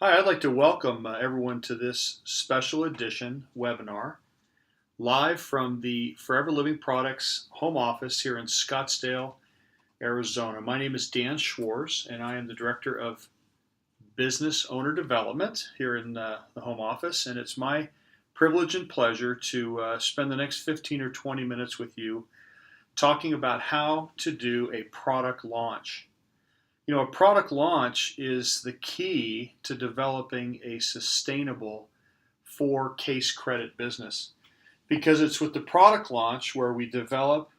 Hi, I'd like to welcome everyone to this special edition webinar live from the Forever Living Products home office here in Scottsdale, Arizona. My name is Dan Schwarz, and I am the Director of Business Owner Development here in the home office. And it's my privilege and pleasure to spend the next 15 or 20 minutes with you talking about how to do a product launch. A product launch is the key to developing a sustainable for case credit business because it's with the product launch where we develop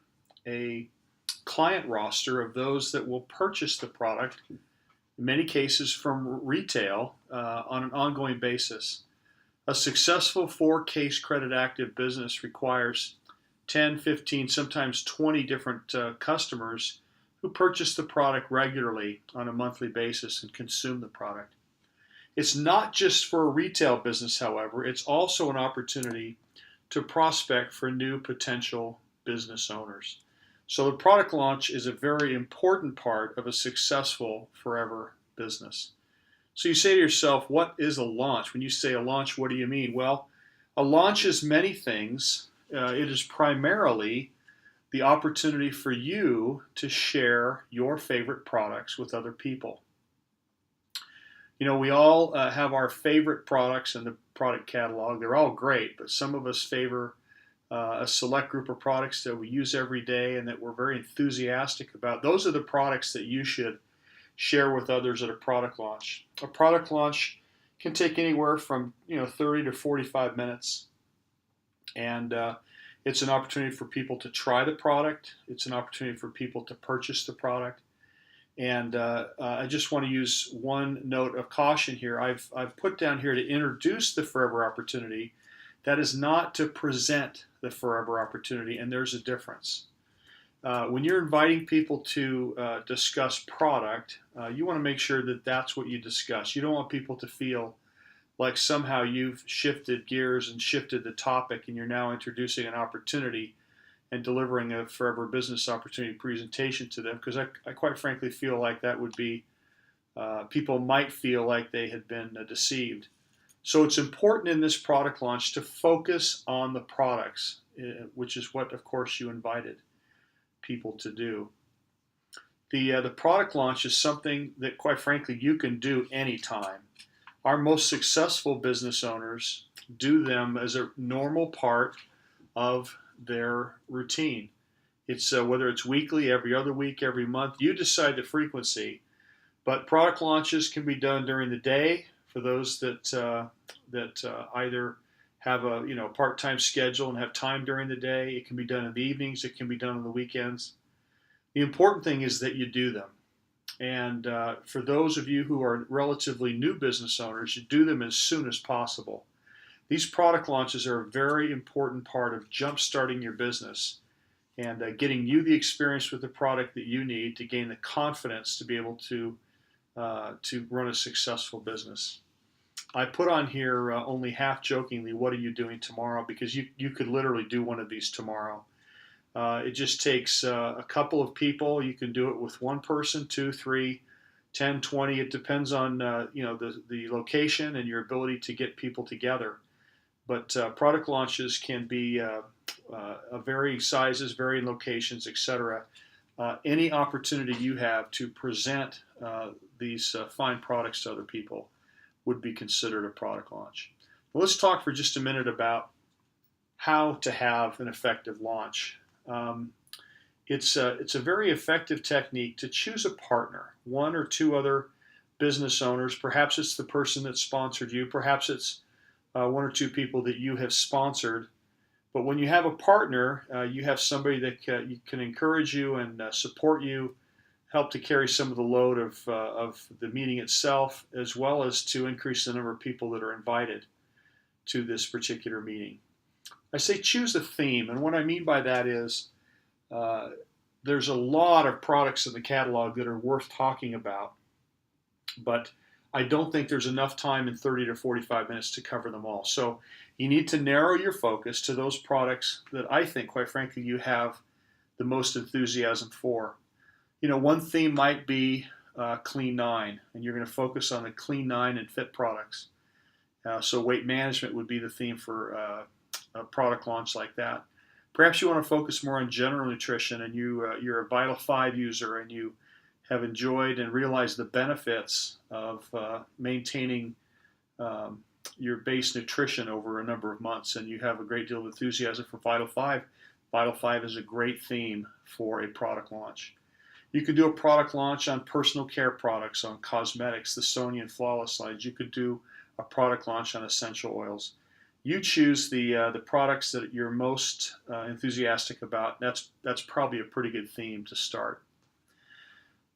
a client roster of those that will purchase the product, in many cases from retail, on an ongoing basis. A successful for case credit active business requires 10, 15, sometimes 20 different customers who purchase the product regularly on a monthly basis and consume the product. It's not just for a retail business, however, it's also an opportunity to prospect for new potential business owners. So the product launch is a very important part of a successful forever business. So you say to yourself, what is a launch? When you say a launch, what do you mean? Well, a launch is many things. It is primarily the opportunity for you to share your favorite products with other people. We all have our favorite products in the product catalog. They're all great, but some of us favor a select group of products that we use every day and that we're very enthusiastic about. Those are the products that you should share with others at a product launch. A product launch can take anywhere from 30 to 45 minutes, and it's an opportunity for people to try the product. It's an opportunity for people to purchase the product. And I just want to use one note of caution here. I've put down here to introduce the forever opportunity. That is not to present the forever opportunity, and there's a difference. When you're inviting people to discuss product, you want to make sure that that's what you discuss. You don't want people to feel like somehow you've shifted gears and shifted the topic and you're now introducing an opportunity and delivering a forever business opportunity presentation to them, because I quite frankly feel like that would be, people might feel like they had been deceived. So it's important in this product launch to focus on the products, which is what, of course, you invited people to do. The product launch is something that, quite frankly, you can do anytime. Our most successful business owners do them as a normal part of their routine. It's whether it's weekly, every other week, every month, you decide the frequency. But product launches can be done during the day for those that either have a part-time schedule and have time during the day. It can be done in the evenings. It can be done on the weekends. The important thing is that you do them. And for those of you who are relatively new business owners, you do them as soon as possible. These product launches are a very important part of jump-starting your business and getting you the experience with the product that you need to gain the confidence to be able to run a successful business. I put on here only half jokingly, what are you doing tomorrow? Because you could literally do one of these tomorrow. It just takes a couple of people. You can do it with one person, 2, 3, 10, 20. It depends on the location and your ability to get people together. But product launches can be varying sizes, varying locations, etc. Any opportunity you have to present these fine products to other people would be considered a product launch. Well, let's talk for just a minute about how to have an effective launch. It's a very effective technique to choose a partner, one or two other business owners. Perhaps it's the person that sponsored you. Perhaps it's one or two people that you have sponsored. But when you have a partner, you have somebody that can encourage you and support you, help to carry some of the load of the meeting itself, as well as to increase the number of people that are invited to this particular meeting. I say choose a theme, and what I mean by that is there's a lot of products in the catalog that are worth talking about, but I don't think there's enough time in 30 to 45 minutes to cover them all. So you need to narrow your focus to those products that I think, quite frankly, you have the most enthusiasm for. One theme might be Clean 9, and you're going to focus on the Clean 9 and fit products. So weight management would be the theme for a product launch like that. Perhaps you want to focus more on general nutrition, and you're a Vital 5 user, and you have enjoyed and realized the benefits of maintaining your base nutrition over a number of months, and you have a great deal of enthusiasm for Vital 5. Vital 5 is a great theme for a product launch. You could do a product launch on personal care products, on cosmetics, the Sonia and Flawless lines. You could do a product launch on essential oils. You choose the products that you're most enthusiastic about. That's probably a pretty good theme to start.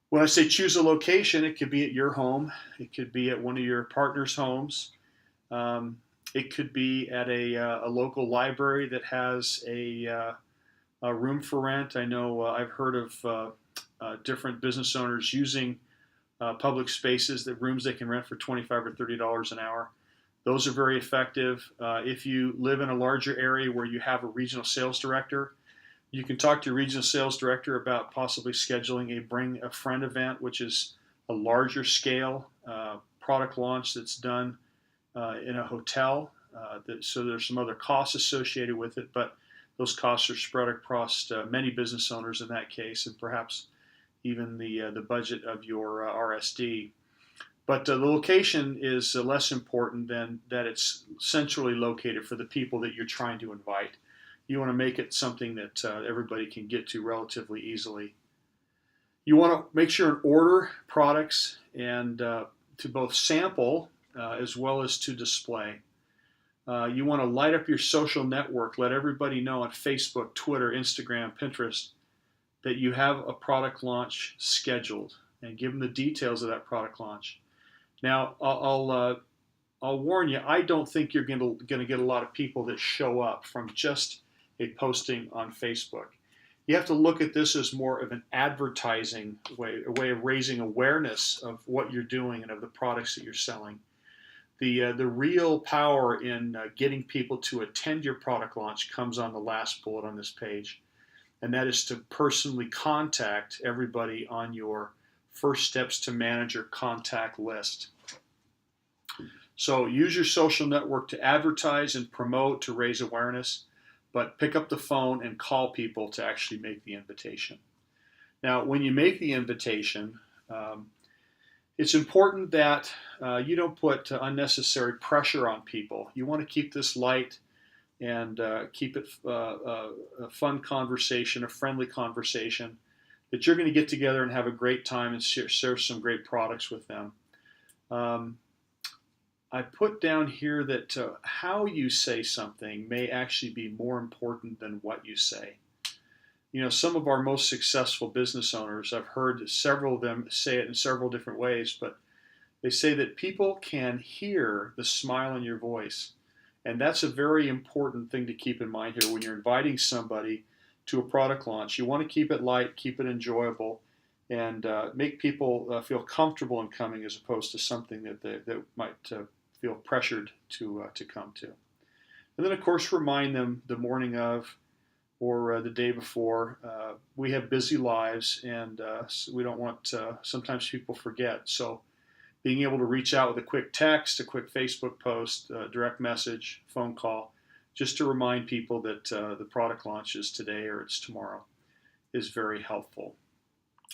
When I say choose a location, it could be at your home. It could be at one of your partner's homes. It could be at a local library that has a room for rent. I know I've heard of different business owners using public spaces, that rooms they can rent for $25 or $30 an hour. Those are very effective. If you live in a larger area where you have a regional sales director, you can talk to your regional sales director about possibly scheduling a Bring a Friend event, which is a larger scale product launch that's done in a hotel. So there's some other costs associated with it, but those costs are spread across many business owners in that case, and perhaps even the budget of your RSD. But the location is less important than that it's centrally located for the people that you're trying to invite. You want to make it something that everybody can get to relatively easily. You want to make sure and order products and to both sample as well as to display. You want to light up your social network, let everybody know on Facebook, Twitter, Instagram, Pinterest that you have a product launch scheduled, and give them the details of that product launch. Now, I'll warn you, I don't think you're going to get a lot of people that show up from just a posting on Facebook. You have to look at this as more of an advertising way, a way of raising awareness of what you're doing and of the products that you're selling. The real power in getting people to attend your product launch comes on the last bullet on this page, and that is to personally contact everybody on your First Steps to Manager contact list. So use your social network to advertise and promote, to raise awareness, but pick up the phone and call people to actually make the invitation. Now, when you make the invitation, it's important that you don't put unnecessary pressure on people. You want to keep this light and keep it a fun conversation, a friendly conversation, that you're going to get together and have a great time and share some great products with them. I put down here that how you say something may actually be more important than what you say. You know, some of our most successful business owners, I've heard several of them say it in several different ways, but they say that people can hear the smile in your voice. And that's a very important thing to keep in mind here when you're inviting somebody to a product launch. You want to keep it light, keep it enjoyable, and make people feel comfortable in coming, as opposed to something that they might feel pressured to come to. And then, of course, remind them the morning of or the day before. We have busy lives, and we don't want sometimes people forget. So being able to reach out with a quick text, a quick Facebook post, direct message, phone call, just to remind people that the product launch is today or it's tomorrow, is very helpful.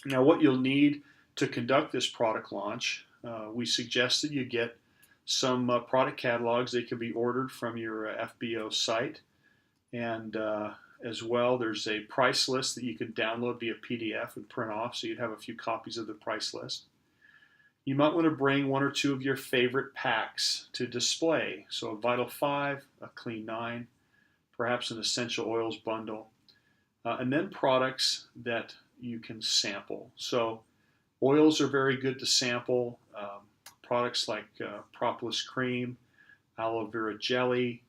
Now, what you'll need to conduct this product launch, we suggest that you get some product catalogs. They can be ordered from your FBO site, and as well, there's a price list that you can download via PDF and print off, so you'd have a few copies of the price list. You might want to bring one or two of your favorite packs to display. So a Vital 5, a Clean 9, perhaps an essential oils bundle, and then products that you can sample. So oils are very good to sample. Products like propolis cream, aloe vera jelly.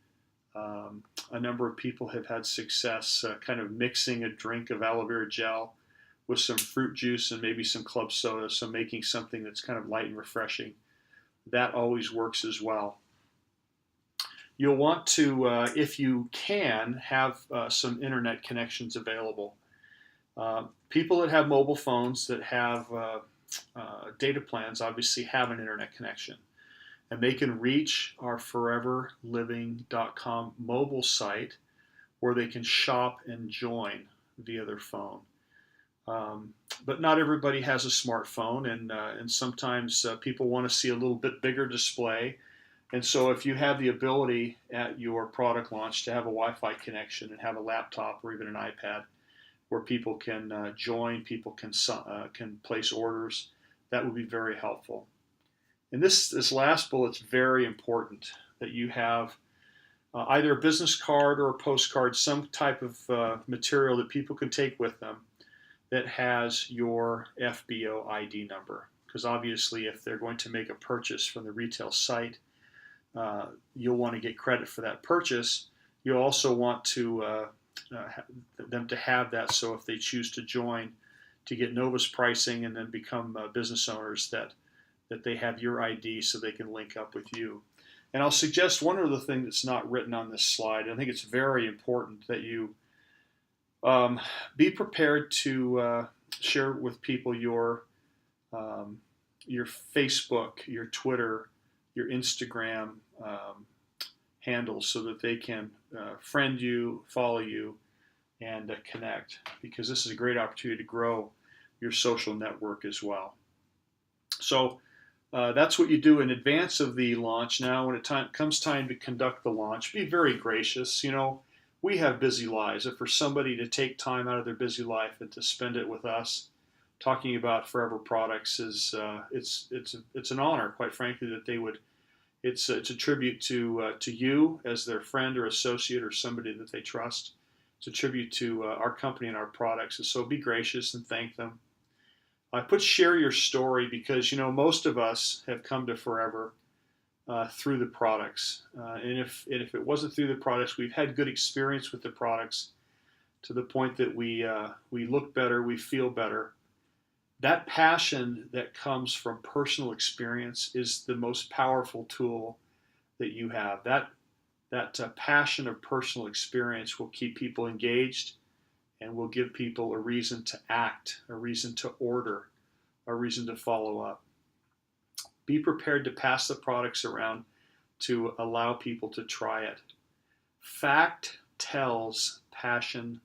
A number of people have had success kind of mixing a drink of aloe vera gel with some fruit juice and maybe some club soda, so making something that's kind of light and refreshing. That always works as well. You'll want to, if you can, have some internet connections available. People that have mobile phones that have data plans obviously have an internet connection. And they can reach our foreverliving.com mobile site where they can shop and join via their phone. Um, but not everybody has a smartphone, and sometimes people want to see a little bit bigger display. And so, if you have the ability at your product launch to have a Wi-Fi connection and have a laptop or even an iPad where people can join, people can place orders, that would be very helpful. And this last bullet's very important, that you have either a business card or a postcard, some type of material that people can take with them that has your FBO ID number. Because obviously, if they're going to make a purchase from the retail site, you'll want to get credit for that purchase. You also want them to have that, so if they choose to join to get Nova's pricing and then become business owners, that they have your ID so they can link up with you. And I'll suggest one other thing that's not written on this slide. I think it's very important that you be prepared to share with people your Facebook, your Twitter, your Instagram handles so that they can friend you, follow you, and connect, because this is a great opportunity to grow your social network as well. So that's what you do in advance of the launch. Now, when it comes time to conduct the launch, be very gracious. We have busy lives. If for somebody to take time out of their busy life and to spend it with us, talking about Forever products is it's an honor, quite frankly, that they would. It's a tribute to you as their friend or associate or somebody that they trust. It's a tribute to our company and our products. And so be gracious and thank them. I put share your story because most of us have come to Forever through the products, and if it wasn't through the products, we've had good experience with the products to the point that we look better, we feel better. That passion that comes from personal experience is the most powerful tool that you have. That passion of personal experience will keep people engaged and will give people a reason to act, a reason to order, a reason to follow up. Be prepared to pass the products around to allow people to try it. Fact tells, passion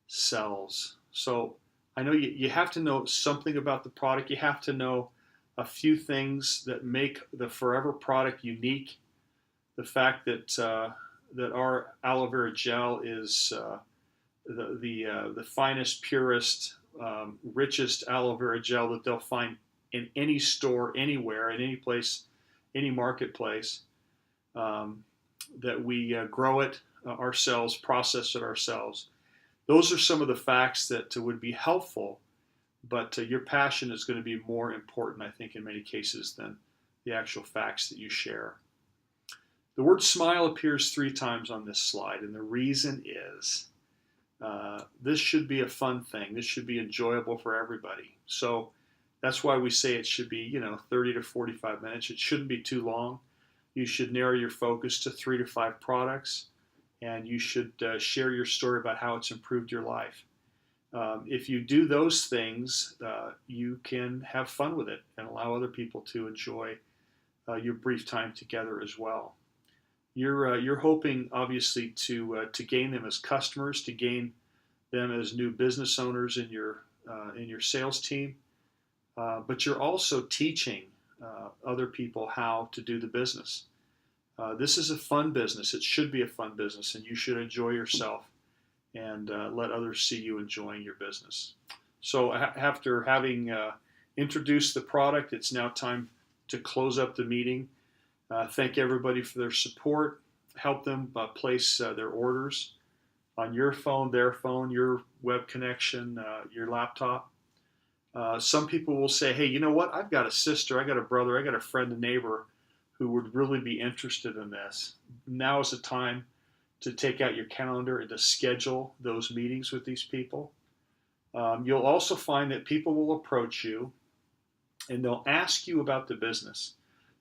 sells. So I know you have to know something about the product. You have to know a few things that make the Forever product unique. The fact that that our aloe vera gel is the finest, purest, richest aloe vera gel that they'll find in any store, anywhere, in any place, any marketplace. That we grow it ourselves, process it ourselves. Those are some of the facts that would be helpful, but your passion is going to be more important, I think, in many cases than the actual facts that you share. The word smile appears 3 times on this slide, and the reason is this should be a fun thing. This should be enjoyable for everybody. So that's why we say it should be, 30 to 45 minutes. It shouldn't be too long. You should narrow your focus to 3 to 5 products, and you should share your story about how it's improved your life. If you do those things, you can have fun with it and allow other people to enjoy your brief time together as well. You're hoping, obviously, to gain them as customers, to gain them as new business owners in your sales team, but you're also teaching other people how to do the business. This is a fun business. It should be a fun business, and you should enjoy yourself and let others see you enjoying your business. So after having introduced the product, it's now time to close up the meeting. Thank everybody for their support. Help them place their orders on your phone, their phone, your web connection, your laptop. Some people will say, hey, you know what? I've got a sister, I got a brother, I got a friend, a neighbor who would really be interested in this. Now is the time to take out your calendar and to schedule those meetings with these people. You'll also find that people will approach you and they'll ask you about the business.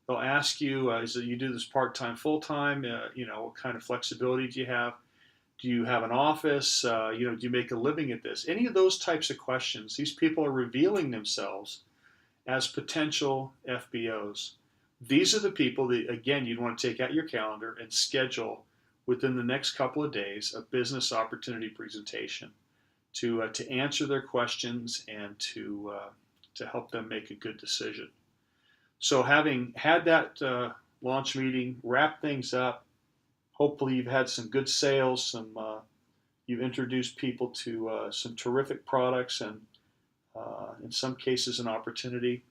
They'll ask you, is it you do this part-time, full-time? What kind of flexibility do you have? Do you have an office? Do you make a living at this? Any of those types of questions. These people are revealing themselves as potential FBOs. These are the people that, again, you'd want to take out your calendar and schedule within the next couple of days a business opportunity presentation to answer their questions and to help them make a good decision. So having had that launch meeting, wrap things up, hopefully you've had some good sales, you've introduced people to some terrific products and in some cases an opportunity.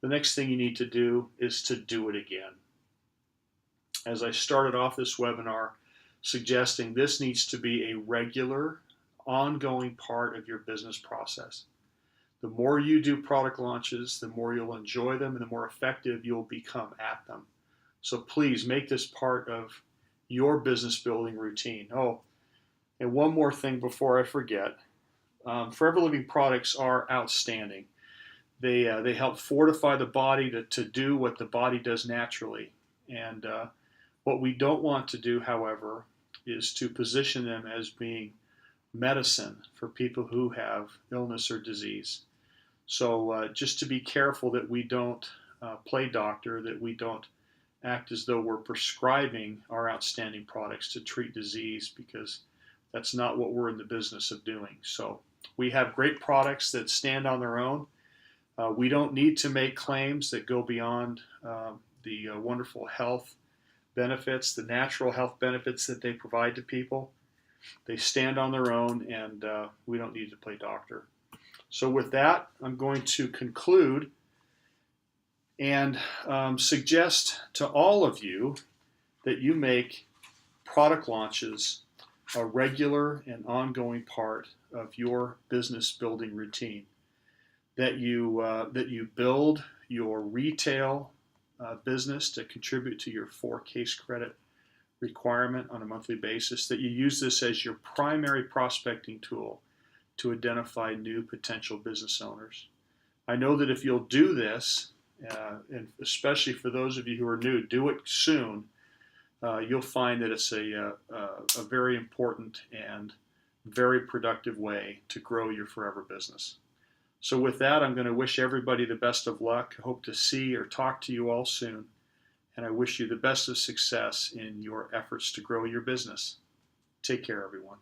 The next thing you need to do is to do it again. As I started off this webinar suggesting, this needs to be a regular, ongoing part of your business process. The more you do product launches, the more you'll enjoy them and the more effective you'll become at them. So please make this part of your business building routine. Oh, and one more thing before I forget. Forever Living products are outstanding. They help fortify the body to do what the body does naturally. And what we don't want to do, however, is to position them as being medicine for people who have illness or disease. So just to be careful that we don't play doctor, that we don't act as though we're prescribing our outstanding products to treat disease, because that's not what we're in the business of doing. So we have great products that stand on their own. We don't need to make claims that go beyond the wonderful health benefits, the natural health benefits that they provide to people. They stand on their own, and we don't need to play doctor. So with that, I'm going to conclude and suggest to all of you that you make product launches a regular and ongoing part of your business building routine. That you build your retail business to contribute to your 4 case credit requirement on a monthly basis, that you use this as your primary prospecting tool to identify new potential business owners. I know that if you'll do this, and especially for those of you who are new, do it soon, you'll find that it's a very important and very productive way to grow your forever business. So with that, I'm going to wish everybody the best of luck. I hope to see or talk to you all soon. And I wish you the best of success in your efforts to grow your business. Take care, everyone.